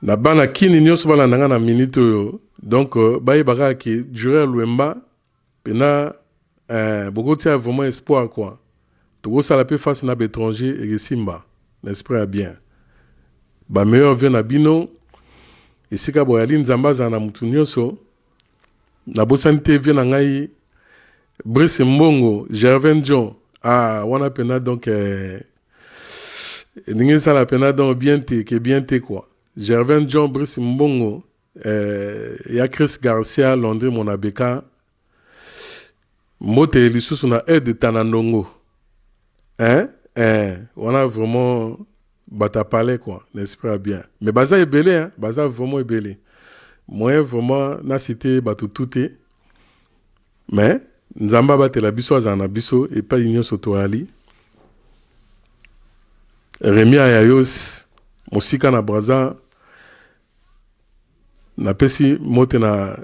na bana kini nyonso balandanga na minute oyo donc bayebaka ki durer Louemba pena bokotia vraiment espoir quoi to sala pe face na étranger et simba l'esprit bien ba meilleur vient na bino esika boyali nzambaza na mutu nyonso na bosani te vie na ngai Brice Mbongo Gervin John wana pena donc ningi sala pena donc bien te quoi Gervin John Brice Mbongo ya Chris Garcia Londres mon abeka mote lisusu na aide tanandongo wana vraiment bata parler quoi n'est-ce pas bien mais baza ebelé hein baza vraiment ebelé moi vraiment na cité batu touté mais Nzamba batela biso azana biso et pas union sotoali. Rémi Ayayos musika na Braza na pesi mote na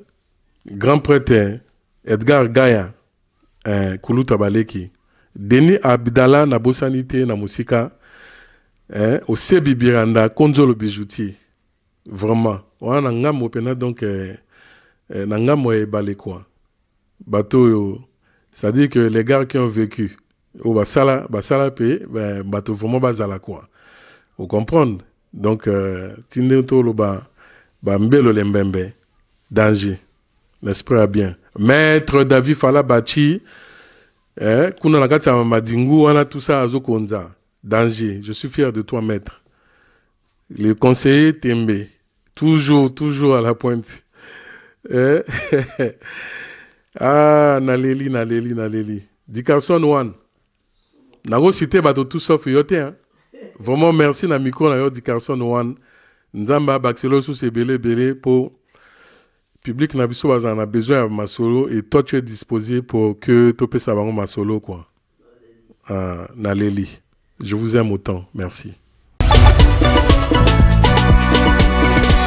grand prêtre Edgar Gaya Kuluta Baleki. Denis Abdallah na bosanité na musika au Sebi Biranda Konzolo Bijoutier. Vraiment. On a ngamo pena donc na ngamo e balé quoi. Bateau, ça dit que les gars qui ont vécu au basala pe bateau vraiment bazala quoi. Vous comprenez? Donc tinde to lo ba mbelo lembembe danger. L'esprit a bien. Maître David Fala Bachi kuna na kati ya madingu wana tout ça azokonza. Danger. Je suis fier de toi maître. Le conseiller Tembe toujours à la pointe. Ah, Naleli. Dickerson One. Nago cité bato tout sauf yote, hein. Vraiment, merci na micro na yo Dickerson One. Nzamba Baxelo sous ces belé pour public na biso bazana besoin de ma solo et toi tu es disposé pour que topé sabango ma solo quoi. Naleli. Je vous aime autant. Merci.